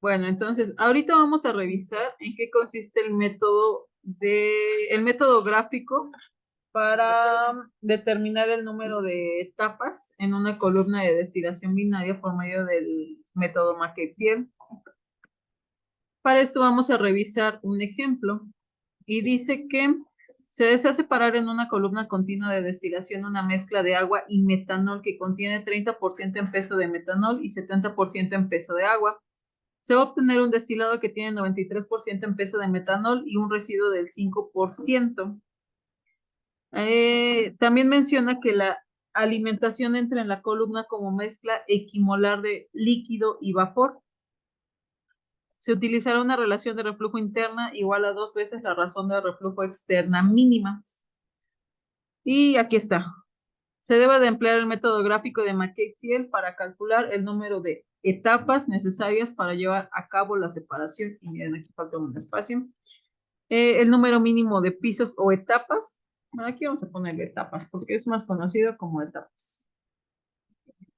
Bueno, entonces, ahorita vamos a revisar en qué consiste el método gráfico para determinar el número de etapas en una columna de destilación binaria por medio del método McKay-Thiele. Para esto vamos a revisar un ejemplo y dice que se desea separar en una columna continua de destilación una mezcla de agua y metanol que contiene 30% en peso de metanol y 70% en peso de agua. Se va a obtener un destilado que tiene 93% en peso de metanol y un residuo del 5%. También menciona que la alimentación entra en la columna como mezcla equimolar de líquido y vapor. Se utilizará una relación de reflujo interna igual a 2 veces la razón de reflujo externa mínima. Y aquí está. Se debe de emplear el método gráfico de McKay-Thiele para calcular el número de etapas necesarias para llevar a cabo la separación. Y miren, aquí falta un espacio. El número mínimo de pisos o etapas. Bueno, aquí vamos a ponerle etapas porque es más conocido como etapas.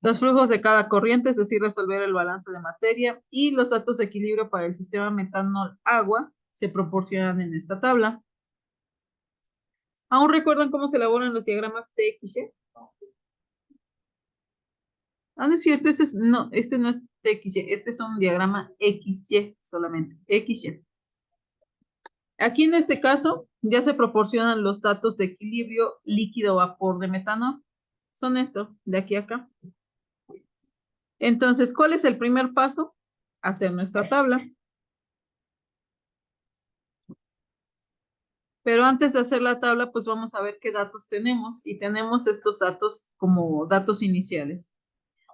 Los flujos de cada corriente, es decir, resolver el balance de materia y los datos de equilibrio para el sistema metanol-agua se proporcionan en esta tabla. ¿Aún recuerdan cómo se elaboran los diagramas TXY? Ah, no es cierto, este no es TXY, este es un diagrama XY solamente, XY. Aquí en este caso ya se proporcionan los datos de equilibrio líquido-vapor de metanol. Son estos, de aquí a acá. Entonces, ¿cuál es el primer paso? Hacer nuestra tabla. Pero antes de hacer la tabla, pues vamos a ver qué datos tenemos. Y tenemos estos datos como datos iniciales.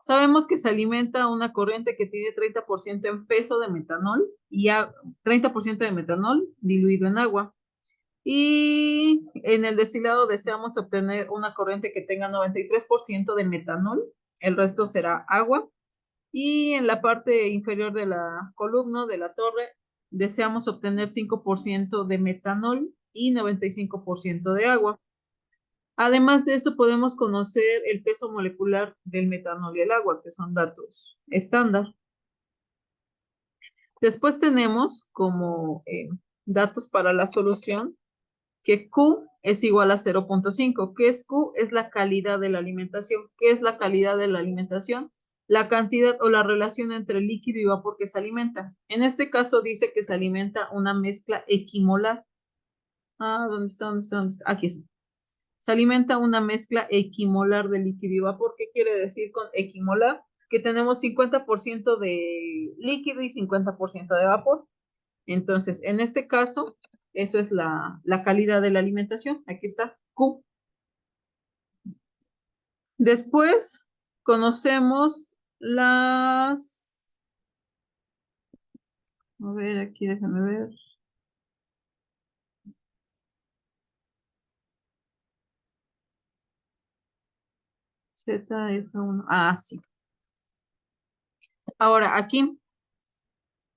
Sabemos que se alimenta una corriente que tiene 30% en peso de metanol y 30% de metanol diluido en agua. Y en el destilado deseamos obtener una corriente que tenga 93% de metanol, el resto será agua. Y en la parte inferior de la columna de la torre deseamos obtener 5% de metanol y 95% de agua. Además de eso, podemos conocer el peso molecular del metanol y el agua, que son datos estándar. Después tenemos como datos para la solución que Q es igual a 0.5. ¿Qué es Q? Es la calidad de la alimentación. ¿Qué es la calidad de la alimentación? La cantidad o la relación entre líquido y vapor que se alimenta. En este caso dice que se alimenta una mezcla equimolar. Ah, ¿dónde está? ¿Dónde está? ¿Dónde está? Aquí está. Se alimenta una mezcla equimolar de líquido y vapor. ¿Qué quiere decir con equimolar? Que tenemos 50% de líquido y 50% de vapor. Entonces, en este caso, eso es la calidad de la alimentación. Aquí está, Q. Después, conocemos las... A ver, aquí déjame ver. ZF1. Ah, sí. Ahora, aquí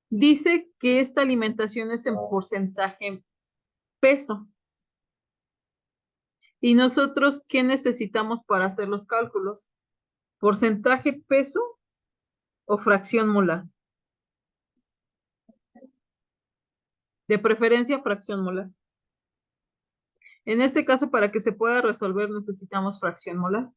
dice que esta alimentación es en porcentaje peso. ¿Y nosotros qué necesitamos para hacer los cálculos? ¿Porcentaje peso o fracción molar? De preferencia, fracción molar. En este caso, para que se pueda resolver, necesitamos fracción molar.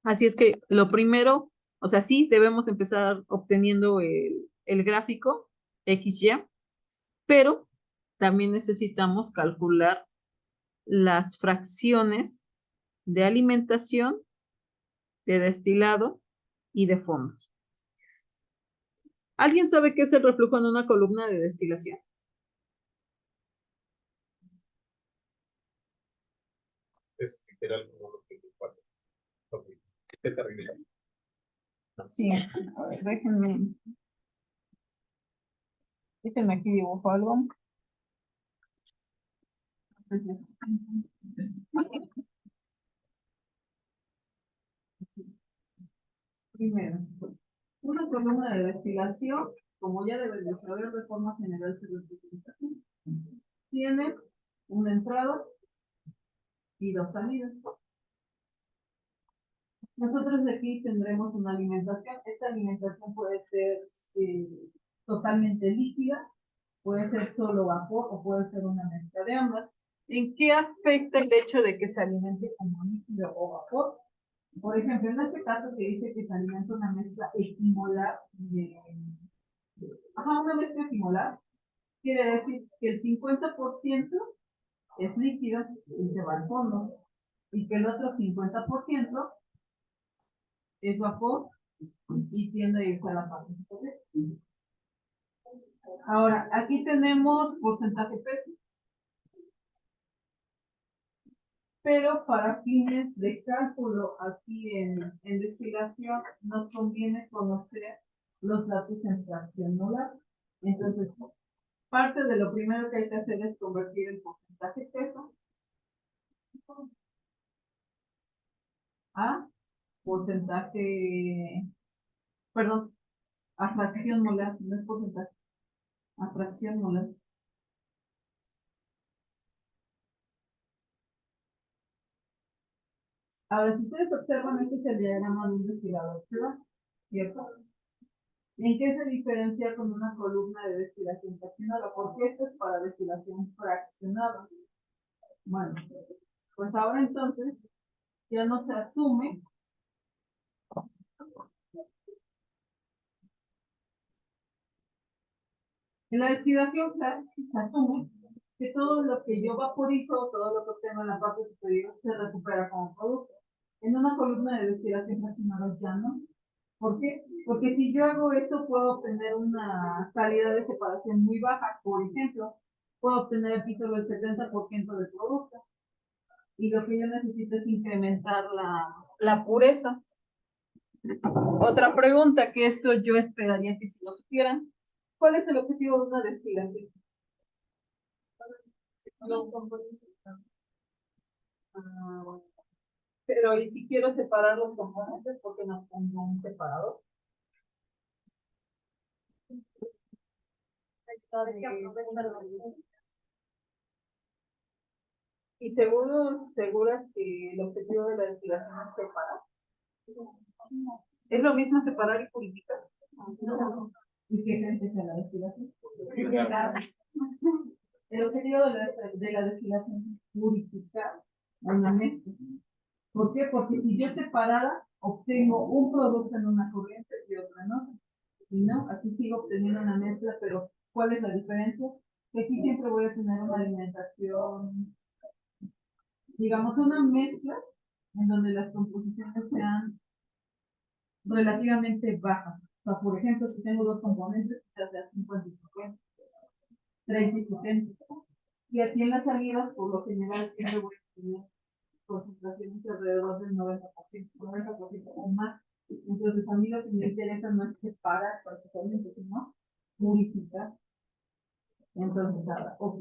Así es que lo primero, o sea, sí debemos empezar obteniendo el gráfico XY, pero también necesitamos calcular las fracciones de alimentación, de destilado y de fondo. ¿Alguien sabe qué es el reflujo en una columna de destilación? Es literal como lo que pasa. Okay. Qué terrible. Sí, a ver, déjenme aquí dibujo algo. Primero, una columna de destilación, como ya deben de saber de forma general, tiene una entrada y dos salidas. Nosotros aquí tendremos una alimentación. Esta alimentación puede ser totalmente líquida, puede ser solo vapor o puede ser una mezcla de ambas. ¿En qué afecta el hecho de que se alimente como líquido o vapor? Por ejemplo, en este caso se dice que se alimenta una mezcla equimolar una mezcla equimolar quiere decir que el 50% es líquido y se va al fondo, y que el otro 50% es vapor y tiende a irse a la parte superior. Ahora, aquí tenemos porcentaje peso, pero para fines de cálculo aquí en destilación nos conviene conocer los datos en fracción molar. Entonces, parte de lo primero que hay que hacer es convertir el porcentaje peso a porcentaje, perdón, a fracción molar, no es porcentaje, a fracción molar. Ahora, si ustedes observan, este es el diagrama de un destilador, ¿cierto? ¿En qué se diferencia con una columna de destilación fraccionada? Porque esto es para destilación fraccionada. Bueno, pues ahora entonces ya no se asume en la destilación se asume que todo lo que yo vaporizo, todo lo que obtengo en la parte superior, se recupera como producto. En una columna de destilación fraccionada ya no. ¿Por qué? Porque si yo hago eso, puedo obtener una calidad de separación muy baja. Por ejemplo, puedo obtener aquí solo el 70% del producto. Y lo que yo necesito es incrementar la pureza. Otra pregunta que esto yo esperaría que si lo supieran. ¿Cuál es el objetivo de una destilación? Bueno. Pero ¿y si quiero separar los componentes? ¿Por qué no pongo un separador? ¿Y seguras que el objetivo de la destilación es separar? ¿Es lo mismo separar y purificar? ¿Y qué creen que es la destilación? El objetivo de la destilación es purificar una mezcla. ¿Por qué? Porque si yo separara, obtengo un producto en una corriente y otro en otra. Y no, aquí sigo obteniendo una mezcla, pero ¿cuál es la diferencia? Que aquí siempre voy a tener una alimentación, digamos, una mezcla en donde las composiciones sean relativamente bajas. O sea, por ejemplo, si tengo dos componentes, quizás sea 50 y 50, 30 y 70. Y aquí en las salidas, por lo general, siempre voy a tener concentraciones alrededor del 90% o más. Entonces, a mí lo que me interesa no es separar particularmente, sino purificar. Entonces, ahora, ok.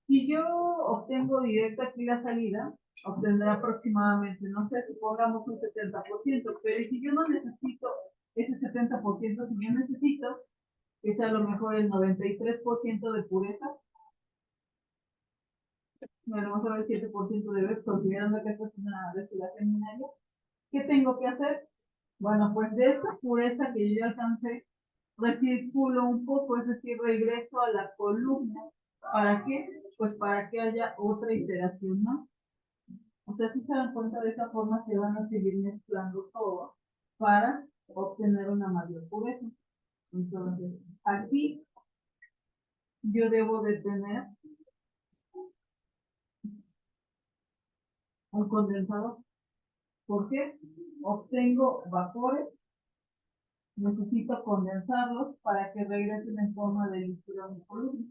Si yo obtengo directa aquí la salida, obtendrá aproximadamente, no sé, supongamos un 70%, pero si yo no necesito ese 70%, si yo necesito que sea a lo mejor el 93% de pureza, a lo mejor el 7% de vez, considerando que esta es una destilación binaria, ¿qué tengo que hacer? Bueno, pues de esta pureza que yo ya alcancé, recirculo un poco, es decir, regreso a la columna. ¿Para qué? Pues para que haya otra iteración más. O sea, si se dan cuenta, de esa forma se van a seguir mezclando todo para obtener una mayor pureza. Entonces, aquí yo debo de tener un condensador. ¿Por qué? Obtengo vapores, necesito condensarlos para que regresen en forma de líquido a mi columna.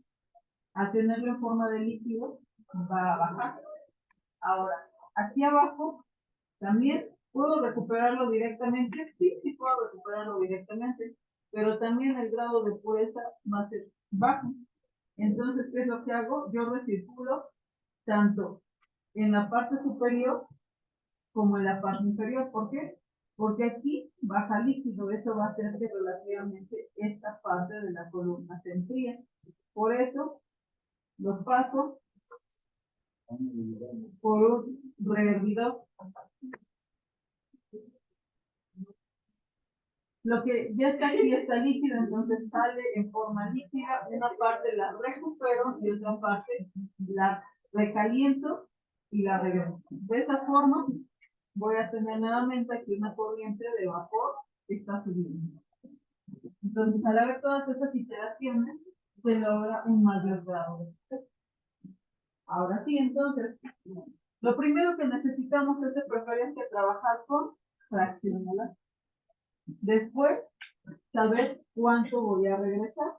Al tenerlo en forma de líquido, va a bajar. Ahora, aquí abajo también puedo recuperarlo directamente. Sí, sí puedo recuperarlo directamente, pero también el grado de pureza va a ser bajo. Entonces, ¿qué es lo que hago? Yo recirculo tanto en la parte superior como en la parte inferior. ¿Por qué? Porque aquí baja líquido, eso va a hacer que relativamente esta parte de la columna se enfríe. Por eso, los paso por un rehervidor. Lo que ya está aquí está líquido, entonces sale en forma líquida. Una parte la recupero y otra parte la recaliento y la regreso. De esa forma voy a tener nuevamente aquí una corriente de vapor que está subiendo. Entonces, al haber todas estas iteraciones, se logra un mayor grado de efecto. Ahora sí, entonces, lo primero que necesitamos es de preferencia trabajar con fracción molar. Después, saber cuánto voy a regresar.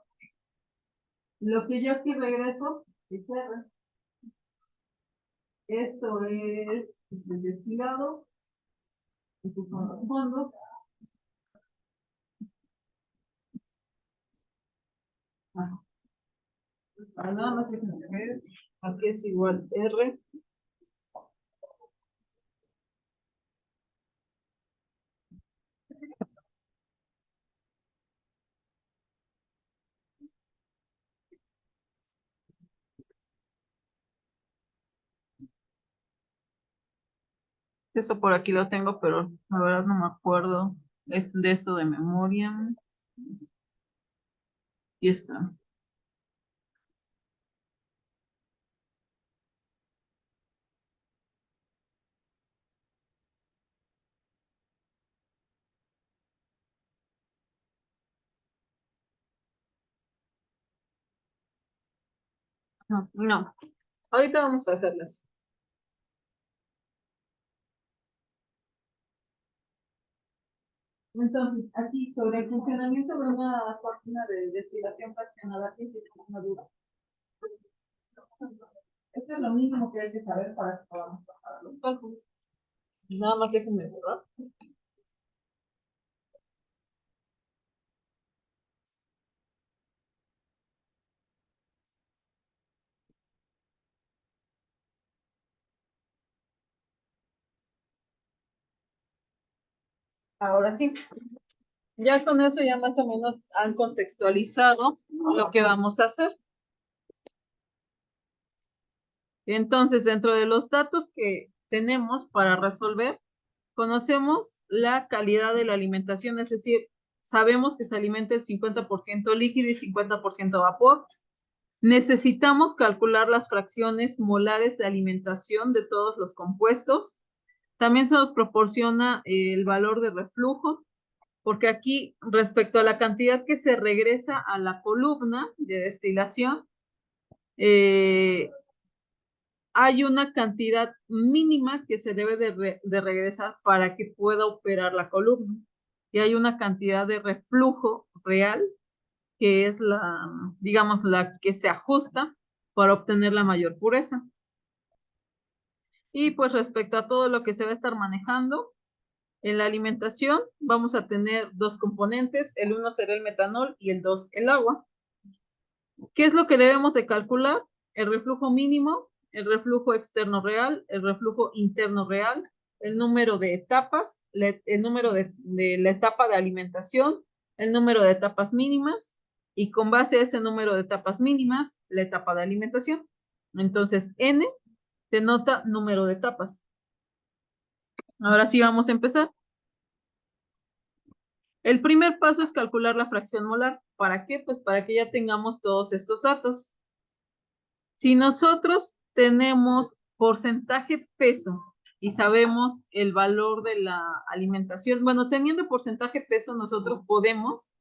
Lo que yo aquí regreso es R. Esto es el destilado. Estos son los fondos. Para nada más ver, aquí es igual R. Eso por aquí lo tengo, pero la verdad no me acuerdo. Es de esto de memoria. Y está. No, no. Ahorita vamos a hacerlas. Entonces, aquí sobre el funcionamiento de una máquina de destilación fraccionada, aquí sí tengo una duda. Esto es lo mínimo que hay que saber para que podamos pasar a los cálculos. Nada más déjenme borrar. Ahora sí, ya con eso ya más o menos han contextualizado lo que vamos a hacer. Entonces, dentro de los datos que tenemos para resolver, conocemos la calidad de la alimentación, es decir, sabemos que se alimenta el 50% líquido y 50% vapor. Necesitamos calcular las fracciones molares de alimentación de todos los compuestos. También se nos proporciona el valor de reflujo, porque aquí, respecto a la cantidad que se regresa a la columna de destilación, hay una cantidad mínima que se debe de regresar para que pueda operar la columna. Y hay una cantidad de reflujo real que es la, digamos, la que se ajusta para obtener la mayor pureza. Y pues respecto a todo lo que se va a estar manejando, en la alimentación vamos a tener dos componentes, el uno será el metanol y el dos el agua. ¿Qué es lo que debemos de calcular? El reflujo mínimo, el reflujo externo real, el reflujo interno real, el número de etapas, el número de la etapa de alimentación, el número de etapas mínimas, y con base a ese número de etapas mínimas, la etapa de alimentación. Entonces, N denota número de etapas. Ahora sí vamos a empezar. El primer paso es calcular la fracción molar. ¿Para qué? Pues para que ya tengamos todos estos datos. Si nosotros tenemos porcentaje peso y sabemos el valor de la alimentación, bueno, teniendo porcentaje peso, nosotros podemos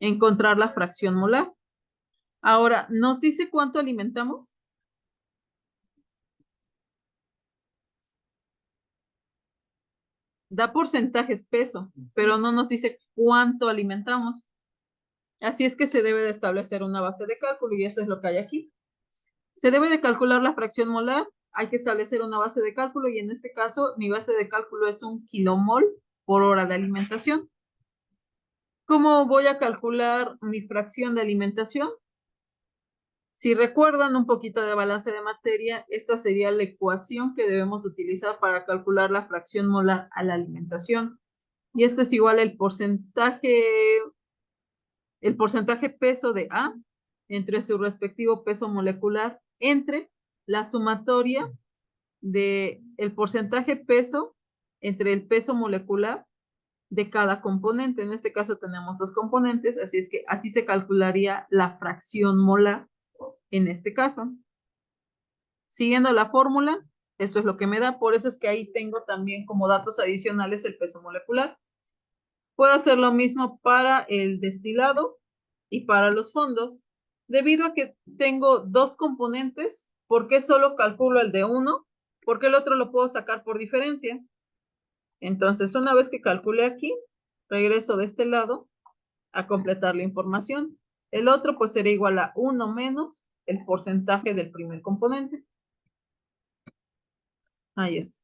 encontrar la fracción molar. Ahora, ¿nos dice cuánto alimentamos? Da porcentajes peso, pero no nos dice cuánto alimentamos. Así es que se debe de establecer una base de cálculo y eso es lo que hay aquí. Se debe de calcular la fracción molar, hay que establecer una base de cálculo y en este caso mi base de cálculo es 1 kilomol por hora de alimentación. ¿Cómo voy a calcular mi fracción de alimentación? Si recuerdan un poquito de balance de materia, esta sería la ecuación que debemos utilizar para calcular la fracción molar a la alimentación. Y esto es igual al porcentaje peso de A entre su respectivo peso molecular entre la sumatoria de el porcentaje peso entre el peso molecular de cada componente. En este caso tenemos dos componentes, así es que así se calcularía la fracción molar en este caso. Siguiendo la fórmula, esto es lo que me da, por eso es que ahí tengo también como datos adicionales el peso molecular. Puedo hacer lo mismo para el destilado y para los fondos. Debido a que tengo dos componentes, ¿por qué solo calculo el de uno? Porque el otro lo puedo sacar por diferencia. Entonces, una vez que calculé aquí, regreso de este lado a completar la información. El otro pues sería igual a 1 menos el porcentaje del primer componente. Ahí está.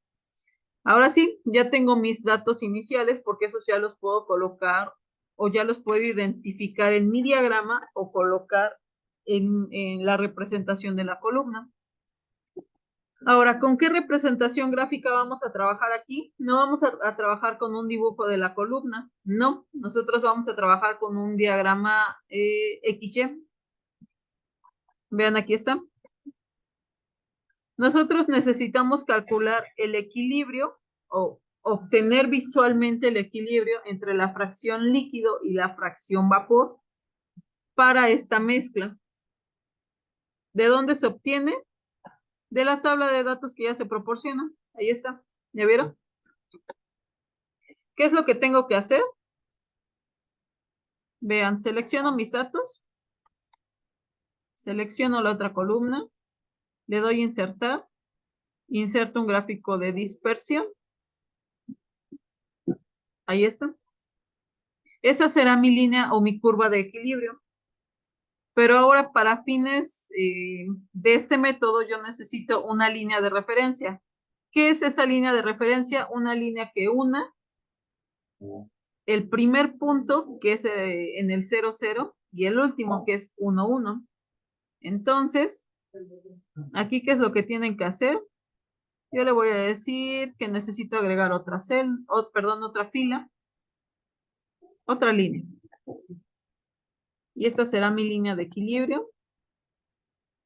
Ahora sí, ya tengo mis datos iniciales porque esos ya los puedo colocar o ya los puedo identificar en mi diagrama o colocar en la representación de la columna. Ahora, ¿con qué representación gráfica vamos a trabajar aquí? No vamos a trabajar con un dibujo de la columna, no. Nosotros vamos a trabajar con un diagrama XY. Vean, aquí está. Nosotros necesitamos calcular el equilibrio o obtener visualmente el equilibrio entre la fracción líquido y la fracción vapor para esta mezcla. ¿De dónde se obtiene? De la tabla de datos que ya se proporciona. Ahí está. ¿Ya vieron? ¿Qué es lo que tengo que hacer? Vean, selecciono mis datos, selecciono la otra columna, le doy insertar, inserto un gráfico de dispersión. Ahí está. Esa será mi línea o mi curva de equilibrio. Pero ahora para fines de este método yo necesito una línea de referencia. ¿Qué es esa línea de referencia? Una línea que una el primer punto, que es en el 0, 0, y el último, que es 1, 1. Entonces, aquí, ¿qué es lo que tienen que hacer? Yo le voy a decir que necesito agregar otra otra fila, otra línea. Y esta será mi línea de equilibrio.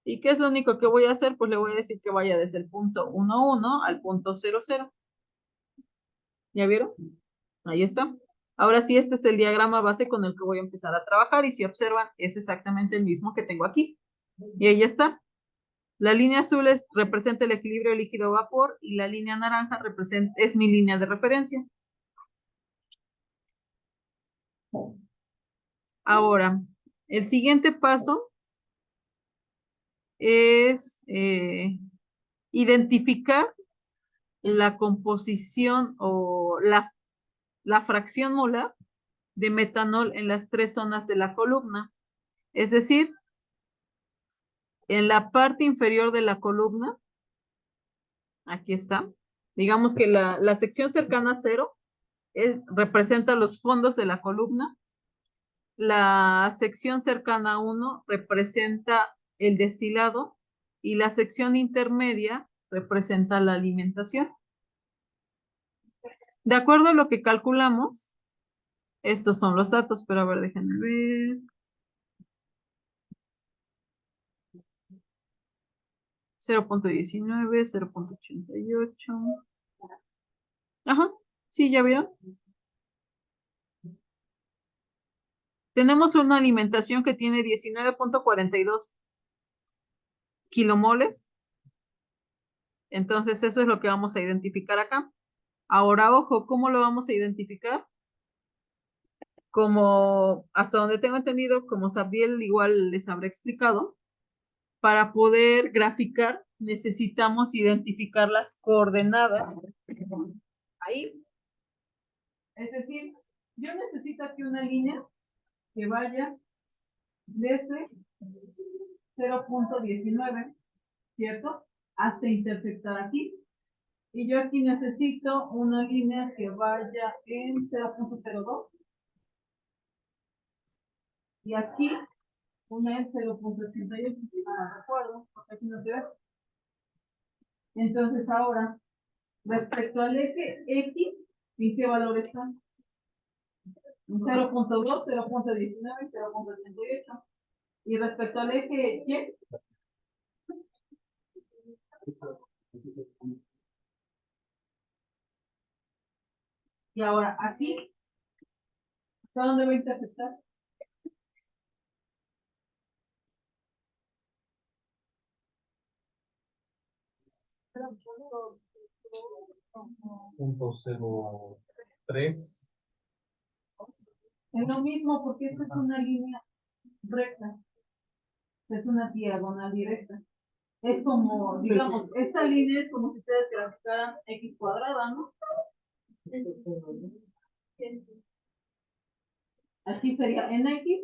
¿Y qué es lo único que voy a hacer? Pues le voy a decir que vaya desde el punto 1, 1 al punto 0, 0. ¿Ya vieron? Ahí está. Ahora sí, este es el diagrama base con el que voy a empezar a trabajar y si observan, es exactamente el mismo que tengo aquí. Y ahí está. La línea azul representa el equilibrio líquido-vapor y la línea naranja es mi línea de referencia. Ahora, el siguiente paso es identificar la composición o la fracción molar de metanol en las tres zonas de la columna. Es decir, en la parte inferior de la columna, aquí está, digamos que la sección cercana a cero representa los fondos de la columna. La sección cercana a 1 representa el destilado y la sección intermedia representa la alimentación. De acuerdo a lo que calculamos, estos son los datos, pero a ver, déjenme ver. 0.19, 0.88. Ajá, sí, ¿ya vieron? Tenemos una alimentación que tiene 19.42 kilomoles. Entonces, eso es lo que vamos a identificar acá. Ahora, ojo, ¿cómo lo vamos a identificar? Como hasta donde tengo entendido, como Sabriel igual les habrá explicado, para poder graficar necesitamos identificar las coordenadas ahí. Es decir, yo necesito aquí una línea que vaya desde 0.19, ¿cierto? Hasta intersectar aquí. Y yo aquí necesito una línea que vaya en 0.02. Y aquí una en 0.88. Ah, recuerdo, porque aquí no se ve. Entonces ahora, respecto al eje X, ¿en qué valor están? 0.2, 0.19, 0.88. Y respecto al eje Y, y ahora aquí ¿Hasta dónde va a interceptar? .03. Es lo mismo porque esta es una línea recta. Es una diagonal directa. Es como, digamos, esta línea es como si ustedes graficaran x cuadrada, ¿no? Aquí sería en x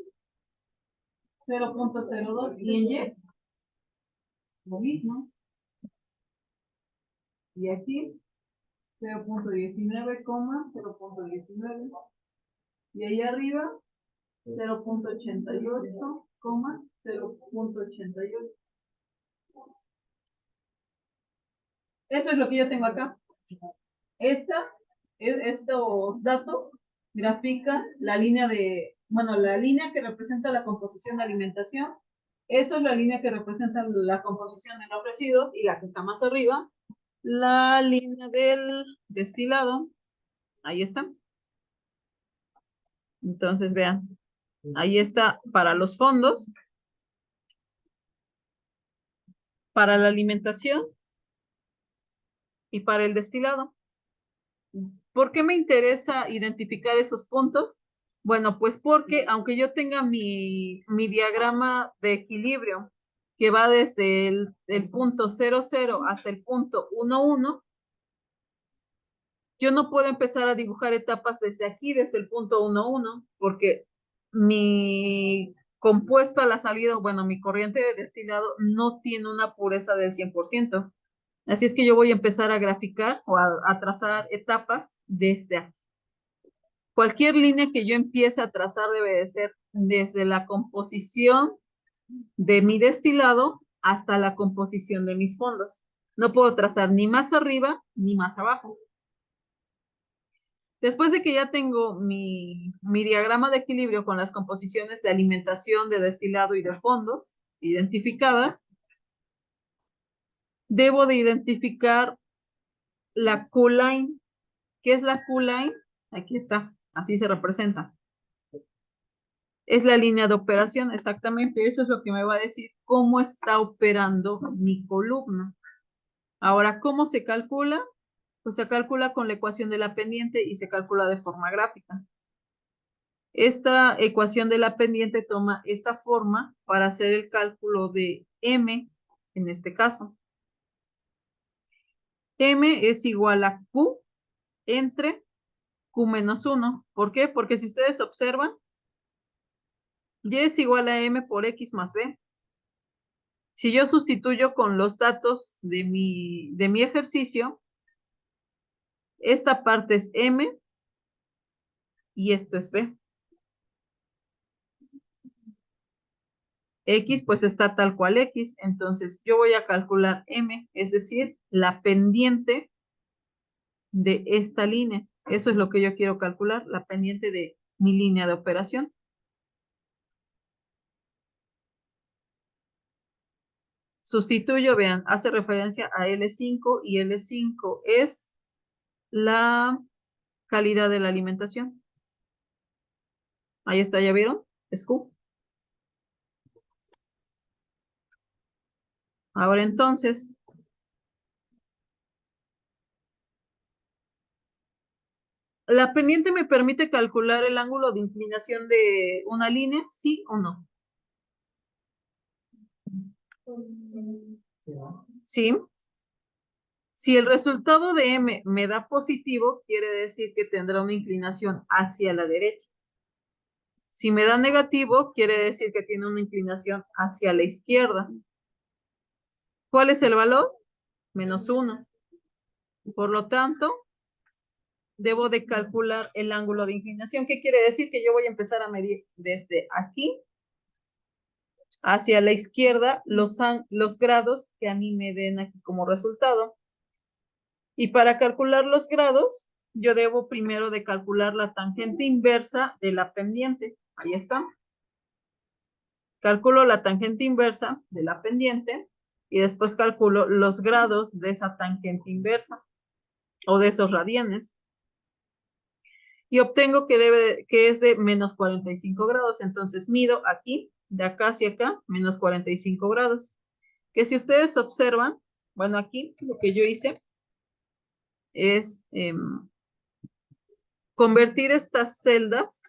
0.02 y en y lo mismo. Y aquí 0.19, 0.19. Y ahí arriba 0.88, 0.88. Eso es lo que yo tengo acá. Estos datos grafican la línea la línea que representa la composición de alimentación. Eso es la línea que representa la composición de los residuos y la que está más arriba, la línea del destilado. Ahí está. Entonces, vean, ahí está para los fondos, para la alimentación y para el destilado. ¿Por qué me interesa identificar esos puntos? Bueno, pues porque aunque yo tenga mi diagrama de equilibrio que va desde el punto 00 hasta el punto 11, yo no puedo empezar a dibujar etapas desde aquí, desde el punto 11, porque mi compuesto a la salida, bueno, mi corriente de destilado no tiene una pureza del 100%. Así es que yo voy a empezar a graficar o a trazar etapas desde aquí. Cualquier línea que yo empiece a trazar debe de ser desde la composición de mi destilado hasta la composición de mis fondos. No puedo trazar ni más arriba ni más abajo. Después de que ya tengo mi diagrama de equilibrio con las composiciones de alimentación, de destilado y de fondos identificadas, debo de identificar la Q-line. ¿Qué es la Q-line? Aquí está, así se representa. Es la línea de operación, exactamente. Eso es lo que me va a decir cómo está operando mi columna. Ahora, ¿cómo se calcula? Pues se calcula con la ecuación de la pendiente y se calcula de forma gráfica. Esta ecuación de la pendiente toma esta forma para hacer el cálculo de M, en este caso. M es igual a Q entre Q menos 1. ¿Por qué? Porque si ustedes observan, Y es igual a M por X más B. Si yo sustituyo con los datos de mi ejercicio, esta parte es M y esto es B. X pues está tal cual X, entonces yo voy a calcular M, es decir, la pendiente de esta línea. Eso es lo que yo quiero calcular, la pendiente de mi línea de operación. Sustituyo, vean, hace referencia a L5 y L5 es la calidad de la alimentación. Ahí está, ¿ya vieron? Es Q. Ahora entonces, ¿la pendiente me permite calcular el ángulo de inclinación de una línea? ¿Sí o no? Sí. Si el resultado de M me da positivo, quiere decir que tendrá una inclinación hacia la derecha. Si me da negativo, quiere decir que tiene una inclinación hacia la izquierda. ¿Cuál es el valor? -1. Por lo tanto, debo de calcular el ángulo de inclinación. ¿Qué quiere decir? Que yo voy a empezar a medir desde aquí hacia la izquierda los grados que a mí me den aquí como resultado. Y para calcular los grados, yo debo primero de calcular la tangente inversa de la pendiente. Ahí está. Calculo la tangente inversa de la pendiente y después calculo los grados de esa tangente inversa o de esos radianes. y obtengo que es de menos 45 grados. Entonces mido aquí, de acá hacia acá, menos 45 grados. Que si ustedes observan, bueno, aquí lo que yo hice es convertir estas celdas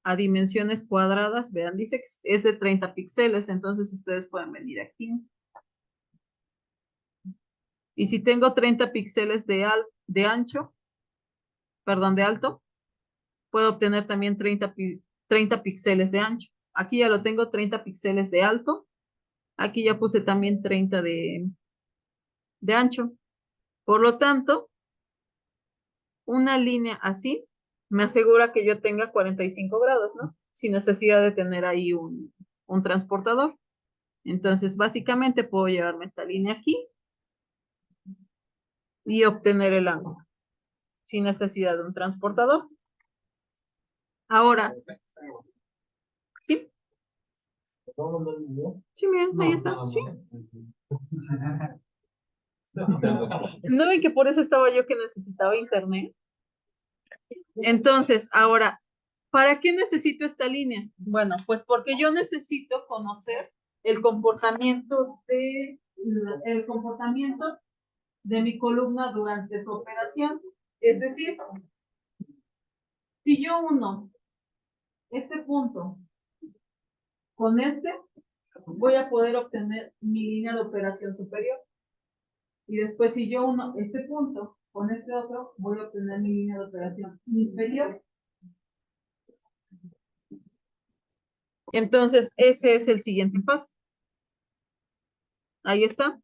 a dimensiones cuadradas. Vean, dice que es de 30 píxeles, entonces ustedes pueden venir aquí. Y si tengo 30 píxeles de ancho, perdón, de alto, puedo obtener también 30 píxeles de ancho. Aquí ya lo tengo 30 píxeles de alto. Aquí ya puse también 30 de ancho. Por lo tanto, una línea así me asegura que yo tenga 45 grados, ¿no? Sin necesidad de tener ahí un transportador. Entonces, básicamente puedo llevarme esta línea aquí y obtener el ángulo sin necesidad de un transportador. Ahora, ¿sí? Sí, miren, ahí está. Sí. ¿No ven que por eso estaba yo que necesitaba internet? Entonces, ahora, ¿para qué necesito esta línea? Bueno, pues porque yo necesito conocer el comportamiento de mi columna durante su operación. Es decir, si yo uno este punto con este, voy a poder obtener mi línea de operación superior. Y después, si yo uno este punto con este otro, voy a obtener mi línea de operación inferior. Entonces, ese es el siguiente paso. Ahí está.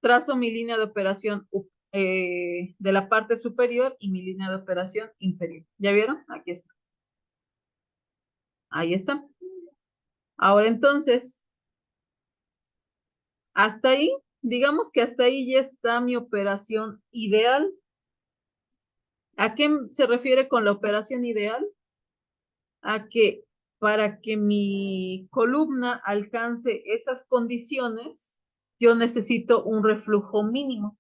Trazo mi línea de operación de la parte superior y mi línea de operación inferior. ¿Ya vieron? Aquí está. Ahí está. Ahora entonces, hasta ahí, digamos que hasta ahí ya está mi operación ideal. ¿A qué se refiere con la operación ideal? A que para que mi columna alcance esas condiciones, yo necesito un reflujo mínimo.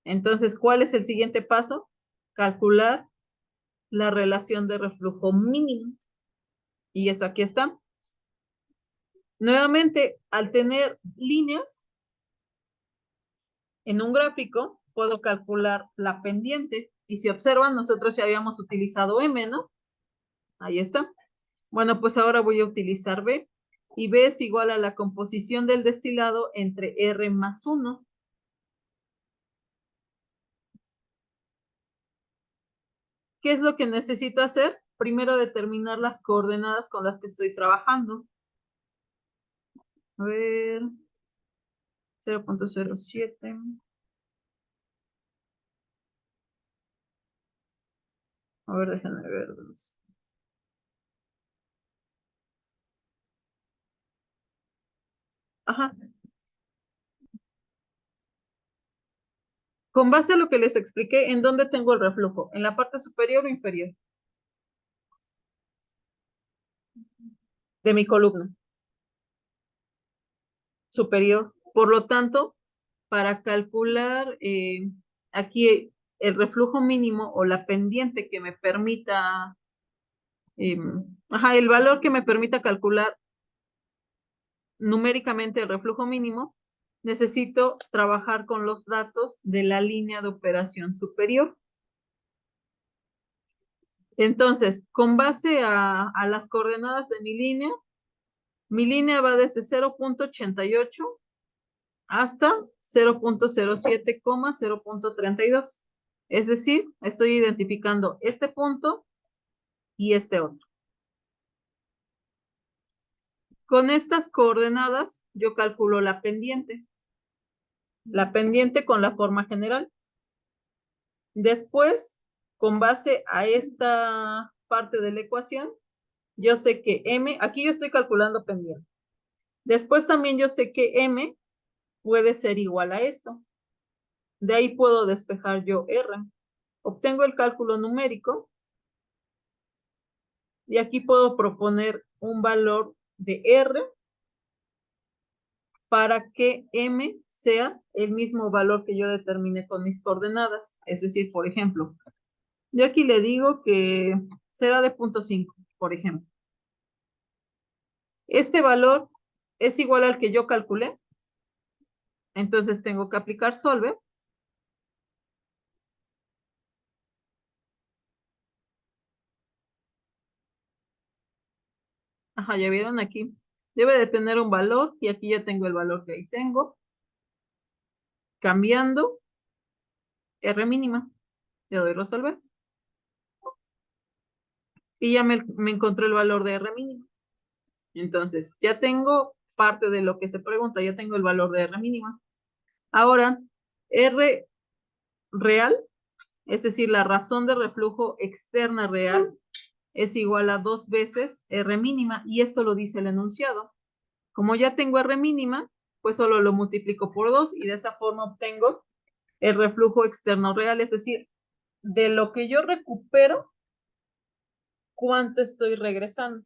Entonces, ¿cuál es el siguiente paso? Calcular la relación de reflujo mínimo. Y eso aquí está. Nuevamente, al tener líneas en un gráfico, puedo calcular la pendiente. Y si observan, nosotros ya habíamos utilizado M, ¿no? Ahí está. Bueno, pues ahora voy a utilizar B. Y B es igual a la composición del destilado entre R más 1. ¿Qué es lo que necesito hacer? Primero determinar las coordenadas con las que estoy trabajando. A ver, 0.07. A ver, déjenme ver. Ajá. Con base a lo que les expliqué, ¿en dónde tengo el reflujo? ¿En la parte superior o inferior de mi columna? Superior. Por lo tanto, para calcular aquí el reflujo mínimo o la pendiente que me permita, el valor que me permita calcular numéricamente el reflujo mínimo, necesito trabajar con los datos de la línea de operación superior. Entonces, con base a las coordenadas de mi línea va desde 0.88 hasta 0.07, 0.32. Es decir, estoy identificando este punto y este otro. Con estas coordenadas, yo calculo la pendiente. La pendiente con la forma general. Después, con base a esta parte de la ecuación, yo sé que M, aquí yo estoy calculando pendiente. Después también yo sé que M puede ser igual a esto. De ahí puedo despejar yo R. Obtengo el cálculo numérico y aquí puedo proponer un valor de R para que M sea el mismo valor que yo determine con mis coordenadas. Es decir, por ejemplo, Yo aquí le digo que será de 0.5, por ejemplo. Este valor es igual al que yo calculé. Entonces tengo que aplicar solver. Ajá, ya vieron aquí. Debe de tener un valor y aquí ya tengo el valor que ahí tengo. Cambiando R mínima. Le doy resolver. Y ya me encontré el valor de R mínima. Entonces, ya tengo parte de lo que se pregunta, ya tengo el valor de R mínima. Ahora, R real, es decir, la razón de reflujo externa real, es igual a 2 veces R mínima, y esto lo dice el enunciado. Como ya tengo R mínima, pues solo lo multiplico por 2 y de esa forma obtengo el reflujo externo real, es decir, de lo que yo recupero, ¿cuánto estoy regresando?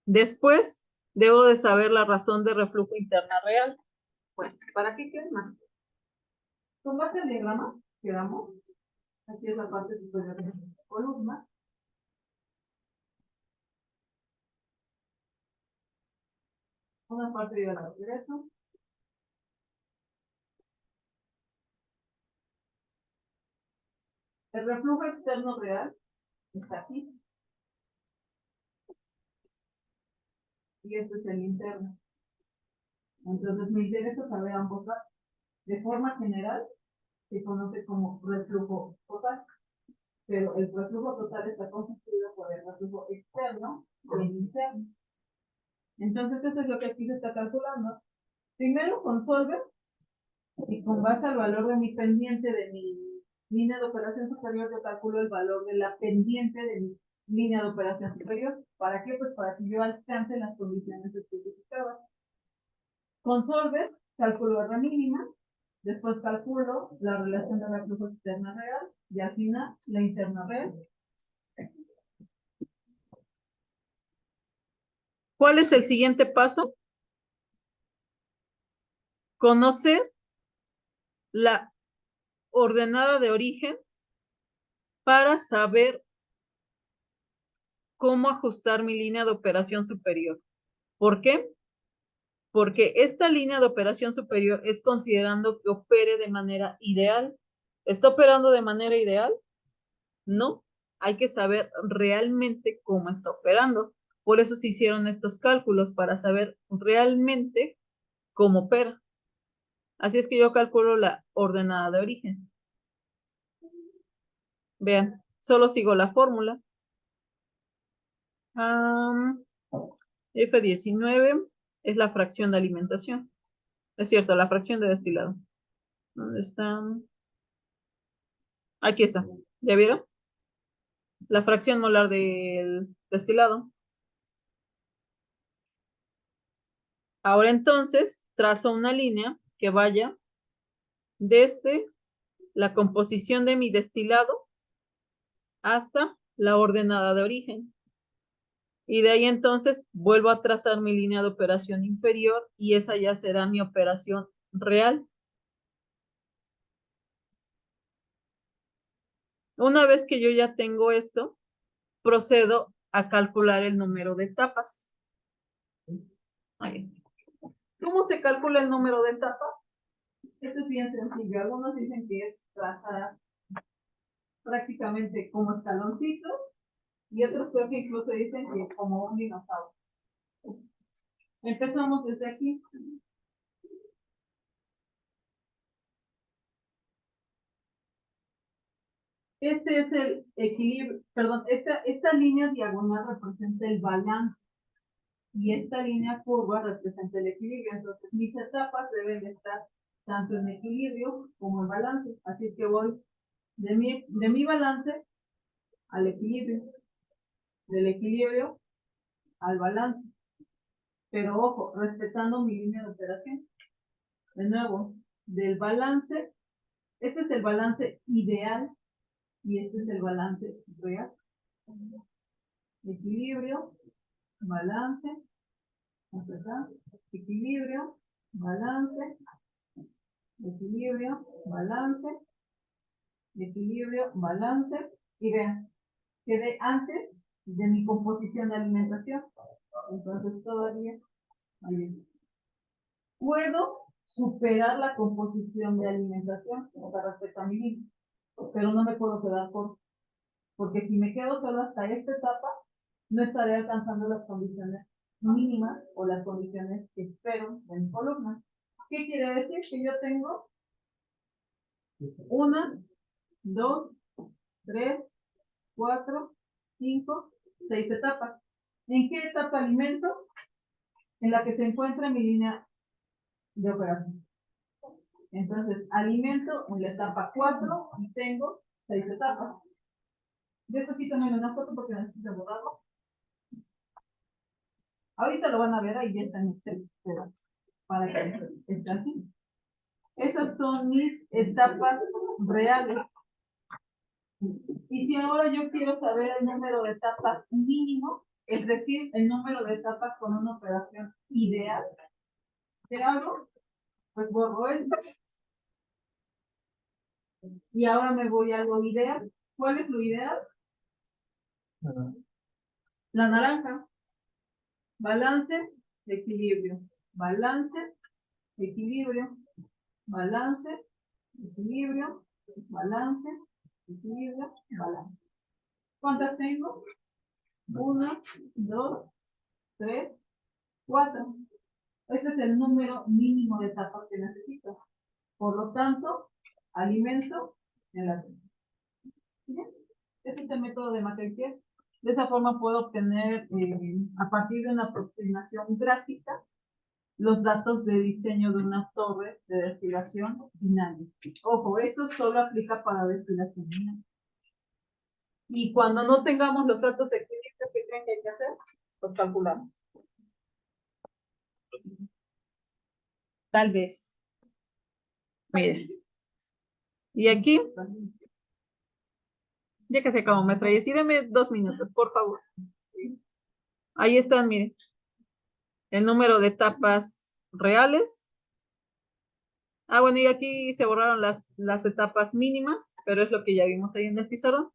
Después, debo de saber la razón de reflujo interna real. Bueno, ¿para qué queda más? Con base al diagrama, quedamos. Aquí es la parte superior de la columna. Una parte de la derecha. El reflujo externo real está aquí. Y este es el interno. Entonces me interesa saber ambos datos. De forma general, se conoce como reflujo total. Pero el reflujo total está constituido por el reflujo externo y el interno. Entonces eso es lo que aquí se está calculando. Primero con solver y con base al valor de mi pendiente de mi línea de operación superior, yo calculo el valor de la pendiente de mi línea de operación superior. ¿Para qué? Pues para que yo alcance las condiciones especificadas. Con solver calculo R mínima, después calculo la relación de reflujo externa real y al final la interna real. ¿Cuál es el siguiente paso? Conocer la ordenada de origen para saber cómo ajustar mi línea de operación superior. ¿Por qué? Porque esta línea de operación superior es considerando que opere de manera ideal. ¿Está operando de manera ideal? No. Hay que saber realmente cómo está operando. Por eso se hicieron estos cálculos, para saber realmente cómo opera. Así es que yo calculo la ordenada de origen. Vean, solo sigo la fórmula. F19 es la fracción de alimentación. Es cierto, la fracción de destilado. ¿Dónde está? Aquí está. ¿Ya vieron? La fracción molar del destilado. Ahora entonces, trazo una línea que vaya desde la composición de mi destilado hasta la ordenada de origen. Y de ahí entonces vuelvo a trazar mi línea de operación inferior y esa ya será mi operación real. Una vez que yo ya tengo esto, procedo a calcular el número de etapas. Ahí está. ¿Cómo se calcula el número de etapas? Esto es bien sencillo. Algunos dicen que es trazar prácticamente como escaloncitos y otros creo que incluso dicen que como un dinosaurio. Empezamos desde aquí. Este es el equilibrio, perdón, esta línea diagonal representa el balance y esta línea curva representa el equilibrio. Entonces mis etapas deben de estar tanto en equilibrio como en balance. Así que voy de mi balance al equilibrio, del equilibrio al balance. Pero ojo, respetando mi línea de operación. De nuevo, del balance, este es el balance ideal y este es el balance real. Equilibrio, balance, equilibrio, balance. Y vean, quedé antes de mi composición de alimentación. Entonces todavía puedo superar la composición de alimentación, o sea, respecto a mi vida, pero no me puedo quedar porque si me quedo solo hasta esta etapa, no estaré alcanzando las condiciones mínimas o las condiciones que espero de mi columna. ¿Qué quiere decir? Que yo tengo 1, 2, 3, 4, 5, 6 etapas. ¿En qué etapa alimento? En la que se encuentra mi línea de operación. Entonces, alimento en la etapa 4 y tengo 6 etapas. De eso sí tomen una foto porque necesito borrarlo. Ahorita lo van a ver, ahí ya está en Excel, pero para que esté así. Esas son mis etapas reales. Y si ahora yo quiero saber el número de etapas mínimo, es decir, el número de etapas con una operación ideal, ¿qué hago? Pues borro esto. Y ahora me voy a lo ideal. ¿Cuál es lo ideal? La naranja. Balance, equilibrio. Balance, equilibrio. Balance, equilibrio. Balance, equilibrio, balance. ¿Cuántas tengo? 1, 2, 3, 4. Este es el número mínimo de etapas que necesito. Por lo tanto, alimento en la tierra. ¿Bien? Ese es el método de Maclaurin. De esa forma puedo obtener, a partir de una aproximación gráfica, los datos de diseño de una torre de destilación binaria. Ojo, esto solo aplica para destilación binaria. Y cuando no tengamos los datos de equilibrio, ¿qué creen que hay que hacer? Los calculamos. Tal vez. Miren. Y aquí, ya que se acabó, maestra, y deme 2 minutos, por favor. Ahí están, miren. El número de etapas reales. Ah, bueno, y aquí se borraron las etapas mínimas, pero es lo que ya vimos ahí en el pizarrón.